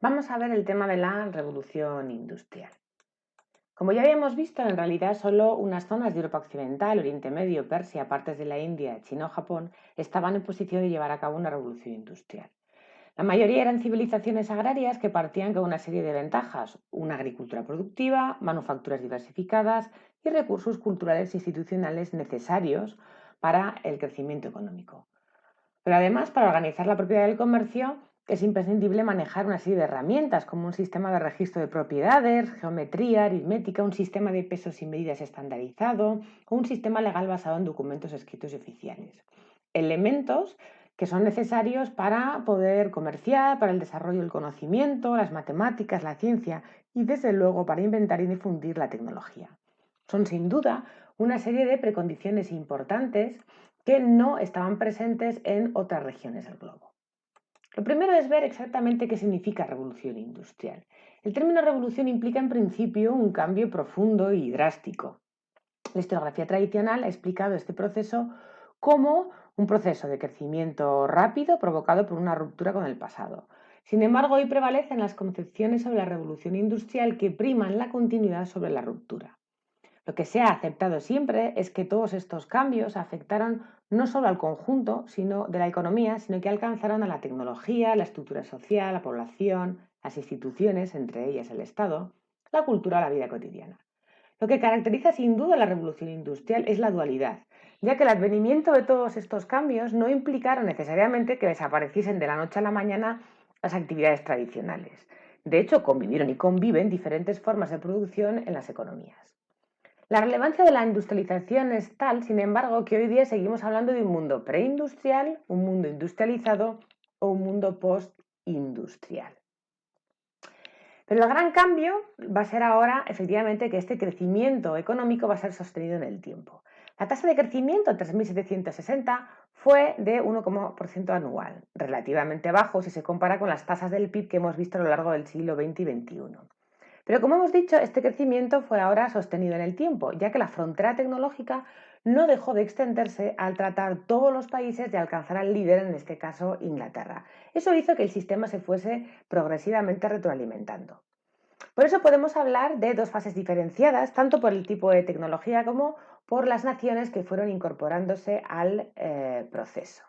Vamos a ver el tema de la revolución industrial. Como ya habíamos visto, en realidad solo unas zonas de Europa Occidental, Oriente Medio, Persia, partes de la India, China o Japón estaban en posición de llevar a cabo una revolución industrial. La mayoría eran civilizaciones agrarias que partían con una serie de ventajas: una agricultura productiva, manufacturas diversificadas y recursos culturales e institucionales necesarios para el crecimiento económico. Pero además, para organizar la propiedad del comercio es imprescindible manejar una serie de herramientas como un sistema de registro de propiedades, geometría aritmética, un sistema de pesos y medidas estandarizado o un sistema legal basado en documentos escritos y oficiales. Elementos que son necesarios para poder comerciar, para el desarrollo del conocimiento, las matemáticas, la ciencia y desde luego para inventar y difundir la tecnología. Son sin duda una serie de precondiciones importantes que no estaban presentes en otras regiones del globo. Lo primero es ver exactamente qué significa revolución industrial. El término revolución implica en principio un cambio profundo y drástico. La historiografía tradicional ha explicado este proceso como un proceso de crecimiento rápido provocado por una ruptura con el pasado. Sin embargo, hoy prevalecen las concepciones sobre la revolución industrial que priman la continuidad sobre la ruptura. Lo que se ha aceptado siempre es que todos estos cambios afectaron no solo al conjunto de la economía, sino que alcanzaron a la tecnología, la estructura social, la población, las instituciones, entre ellas el Estado, la cultura o la vida cotidiana. Lo que caracteriza sin duda la revolución industrial es la dualidad, ya que el advenimiento de todos estos cambios no implicaron necesariamente que desapareciesen de la noche a la mañana las actividades tradicionales. De hecho, convivieron y conviven diferentes formas de producción en las economías. La relevancia de la industrialización es tal, sin embargo, que hoy día seguimos hablando de un mundo preindustrial, un mundo industrializado o un mundo postindustrial. Pero el gran cambio va a ser ahora, efectivamente, que este crecimiento económico va a ser sostenido en el tiempo. La tasa de crecimiento en 3.760 fue de 1% anual, relativamente bajo si se compara con las tasas del PIB que hemos visto a lo largo del siglo XX y XXI. Pero como hemos dicho, este crecimiento fue ahora sostenido en el tiempo, ya que la frontera tecnológica no dejó de extenderse al tratar todos los países de alcanzar al líder, en este caso Inglaterra. Eso hizo que el sistema se fuese progresivamente retroalimentando. Por eso podemos hablar de dos fases diferenciadas, tanto por el tipo de tecnología como por las naciones que fueron incorporándose al proceso.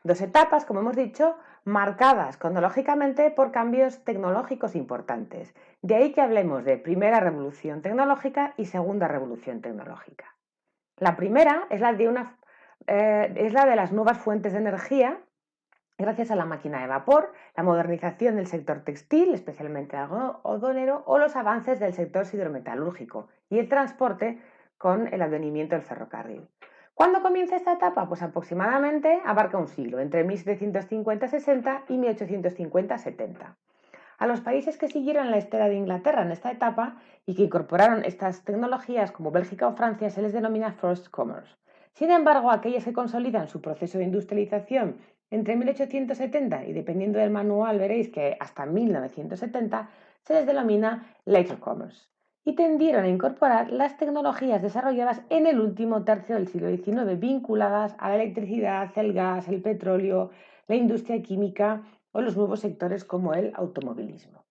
Dos etapas, como hemos dicho, marcadas cronológicamente por cambios tecnológicos importantes. De ahí que hablemos de primera revolución tecnológica y segunda revolución tecnológica. La primera es la de las nuevas fuentes de energía, gracias a la máquina de vapor, la modernización del sector textil, especialmente algodonero, o los avances del sector siderometalúrgico y el transporte con el advenimiento del ferrocarril. ¿Cuándo comienza esta etapa? Pues aproximadamente abarca un siglo, entre 1750-60 y 1850-70. A los países que siguieron la estela de Inglaterra en esta etapa y que incorporaron estas tecnologías, como Bélgica o Francia, se les denomina First Commerce. Sin embargo, aquellas que consolidan su proceso de industrialización entre 1870 y, dependiendo del manual, veréis que hasta 1970, se les denomina Later Commerce y tendieron a incorporar las tecnologías desarrolladas en el último tercio del siglo XIX, vinculadas a la electricidad, el gas, el petróleo, la industria química o los nuevos sectores como el automovilismo.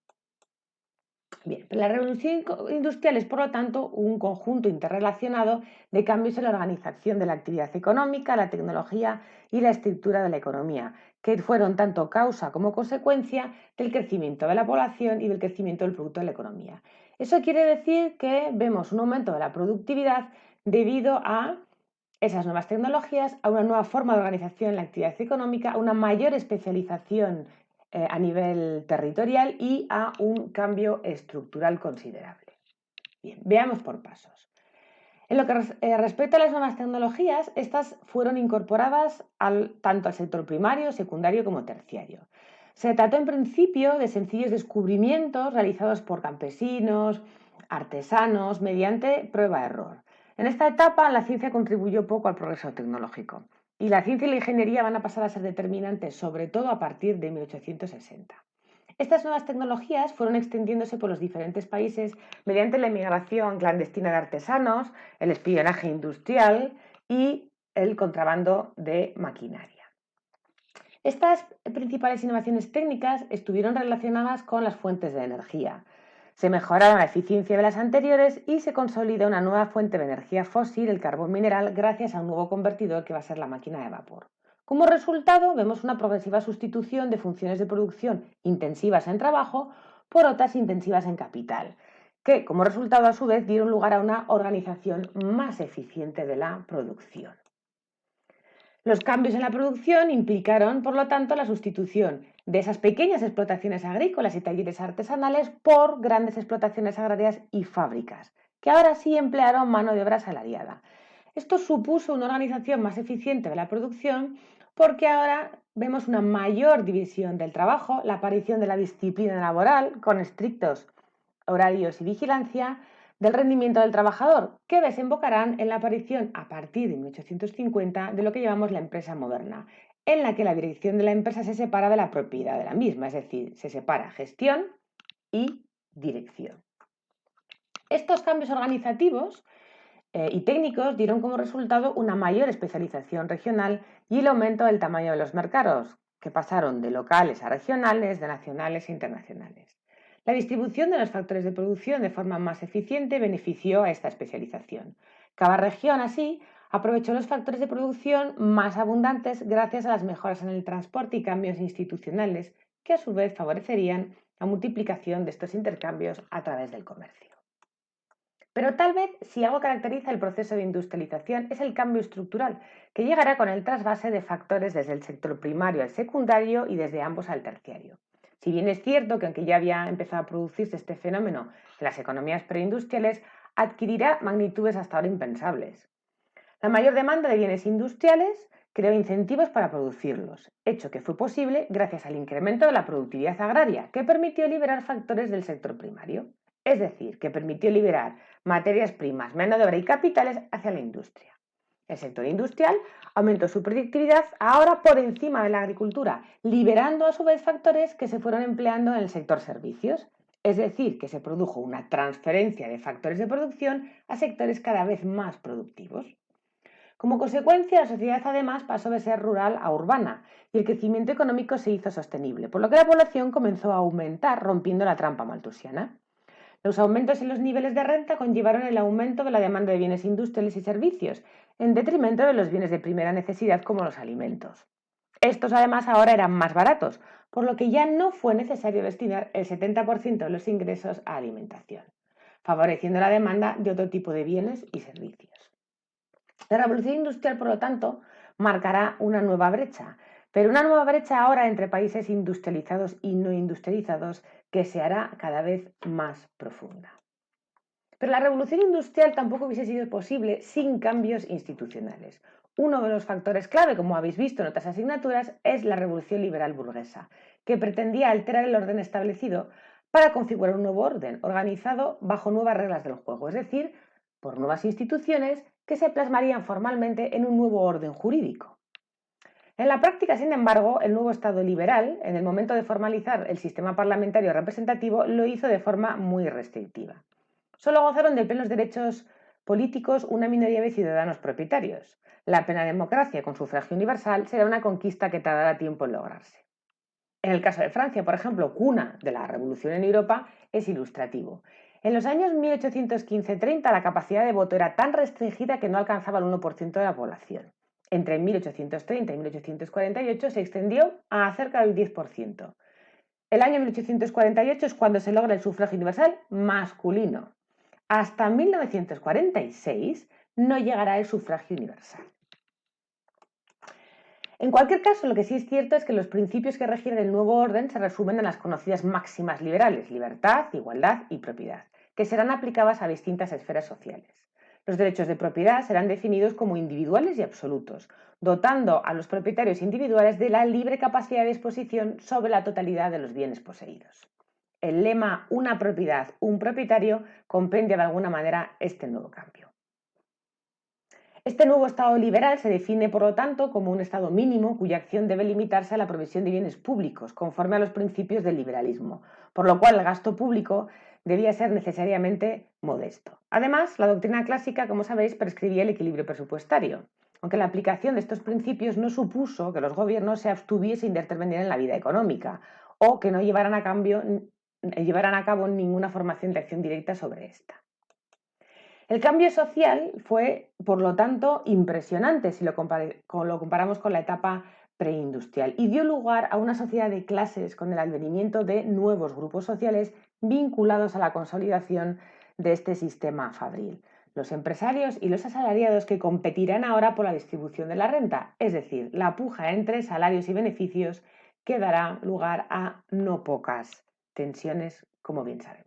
Bien, la revolución industrial es, por lo tanto, un conjunto interrelacionado de cambios en la organización de la actividad económica, la tecnología y la estructura de la economía, que fueron tanto causa como consecuencia del crecimiento de la población y del crecimiento del producto de la economía. Eso quiere decir que vemos un aumento de la productividad debido a esas nuevas tecnologías, a una nueva forma de organización en la actividad económica, a una mayor especialización a nivel territorial y a un cambio estructural considerable. Bien, veamos por pasos. En lo que respecta a las nuevas tecnologías, estas fueron incorporadas tanto al sector primario, secundario como terciario. Se trató en principio de sencillos descubrimientos realizados por campesinos, artesanos, mediante prueba-error. En esta etapa, la ciencia contribuyó poco al progreso tecnológico y la ciencia y la ingeniería van a pasar a ser determinantes, sobre todo a partir de 1860. Estas nuevas tecnologías fueron extendiéndose por los diferentes países mediante la inmigración clandestina de artesanos, el espionaje industrial y el contrabando de maquinaria. Estas principales innovaciones técnicas estuvieron relacionadas con las fuentes de energía. Se mejoraron la eficiencia de las anteriores y se consolida una nueva fuente de energía fósil, el carbón mineral, gracias a un nuevo convertidor que va a ser la máquina de vapor. Como resultado, vemos una progresiva sustitución de funciones de producción intensivas en trabajo por otras intensivas en capital, que como resultado a su vez dieron lugar a una organización más eficiente de la producción. Los cambios en la producción implicaron, por lo tanto, la sustitución de esas pequeñas explotaciones agrícolas y talleres artesanales por grandes explotaciones agrarias y fábricas, que ahora sí emplearon mano de obra asalariada. Esto supuso una organización más eficiente de la producción porque ahora vemos una mayor división del trabajo, la aparición de la disciplina laboral con estrictos horarios y vigilancia del rendimiento del trabajador, que desembocarán en la aparición a partir de 1850 de lo que llamamos la empresa moderna, en la que la dirección de la empresa se separa de la propiedad de la misma, es decir, se separa gestión y dirección. Estos cambios organizativos y técnicos dieron como resultado una mayor especialización regional y el aumento del tamaño de los mercados, que pasaron de locales a regionales, de nacionales a internacionales. La distribución de los factores de producción de forma más eficiente benefició a esta especialización. Cada región, así, aprovechó los factores de producción más abundantes gracias a las mejoras en el transporte y cambios institucionales, que a su vez favorecerían la multiplicación de estos intercambios a través del comercio. Pero tal vez si algo caracteriza el proceso de industrialización es el cambio estructural, que llegará con el trasvase de factores desde el sector primario al secundario y desde ambos al terciario. Si bien es cierto que aunque ya había empezado a producirse este fenómeno en las economías preindustriales, adquirirá magnitudes hasta ahora impensables. La mayor demanda de bienes industriales creó incentivos para producirlos, hecho que fue posible gracias al incremento de la productividad agraria, que permitió liberar factores del sector primario, es decir, que permitió liberar materias primas, mano de obra y capitales hacia la industria. El sector industrial aumentó su productividad ahora por encima de la agricultura, liberando a su vez factores que se fueron empleando en el sector servicios, es decir, que se produjo una transferencia de factores de producción a sectores cada vez más productivos. Como consecuencia, la sociedad además pasó de ser rural a urbana y el crecimiento económico se hizo sostenible, por lo que la población comenzó a aumentar rompiendo la trampa malthusiana. Los aumentos en los niveles de renta conllevaron el aumento de la demanda de bienes industriales y servicios, en detrimento de los bienes de primera necesidad como los alimentos. Estos además ahora eran más baratos, por lo que ya no fue necesario destinar el 70% de los ingresos a alimentación, favoreciendo la demanda de otro tipo de bienes y servicios. La revolución industrial, por lo tanto, marcará una nueva brecha, pero una nueva brecha ahora entre países industrializados y no industrializados que se hará cada vez más profunda. Pero la revolución industrial tampoco hubiese sido posible sin cambios institucionales. Uno de los factores clave, como habéis visto en otras asignaturas, es la revolución liberal burguesa, que pretendía alterar el orden establecido para configurar un nuevo orden organizado bajo nuevas reglas del juego, es decir, por nuevas instituciones que se plasmarían formalmente en un nuevo orden jurídico. En la práctica, sin embargo, el nuevo Estado liberal, en el momento de formalizar el sistema parlamentario representativo, lo hizo de forma muy restrictiva. Solo gozaron de plenos derechos políticos una minoría de ciudadanos propietarios. La plena democracia con sufragio universal será una conquista que tardará tiempo en lograrse. En el caso de Francia, por ejemplo, cuna de la revolución en Europa, es ilustrativo. En los años 1815-30 la capacidad de voto era tan restringida que no alcanzaba el 1% de la población. Entre 1830 y 1848 se extendió a cerca del 10%. El año 1848 es cuando se logra el sufragio universal masculino. Hasta 1946 no llegará el sufragio universal. En cualquier caso, lo que sí es cierto es que los principios que regirán el nuevo orden se resumen en las conocidas máximas liberales: libertad, igualdad y propiedad, que serán aplicadas a distintas esferas sociales. Los derechos de propiedad serán definidos como individuales y absolutos, dotando a los propietarios individuales de la libre capacidad de disposición sobre la totalidad de los bienes poseídos. El lema "una propiedad, un propietario" compendia de alguna manera este nuevo cambio. Este nuevo Estado liberal se define, por lo tanto, como un Estado mínimo cuya acción debe limitarse a la provisión de bienes públicos, conforme a los principios del liberalismo, por lo cual el gasto público debía ser necesariamente modesto. Además, la doctrina clásica, como sabéis, prescribía el equilibrio presupuestario. aunque la aplicación de estos principios no supuso que los gobiernos se abstuviesen de intervenir en la vida económica o que no llevaran a cabo ninguna formación de acción directa sobre esta. El cambio social fue, por lo tanto, impresionante si lo comparamos con la etapa preindustrial y dio lugar a una sociedad de clases con el advenimiento de nuevos grupos sociales vinculados a la consolidación de este sistema fabril. Los empresarios y los asalariados que competirán ahora por la distribución de la renta, es decir, la puja entre salarios y beneficios que dará lugar a no pocas tensiones, como bien sabemos.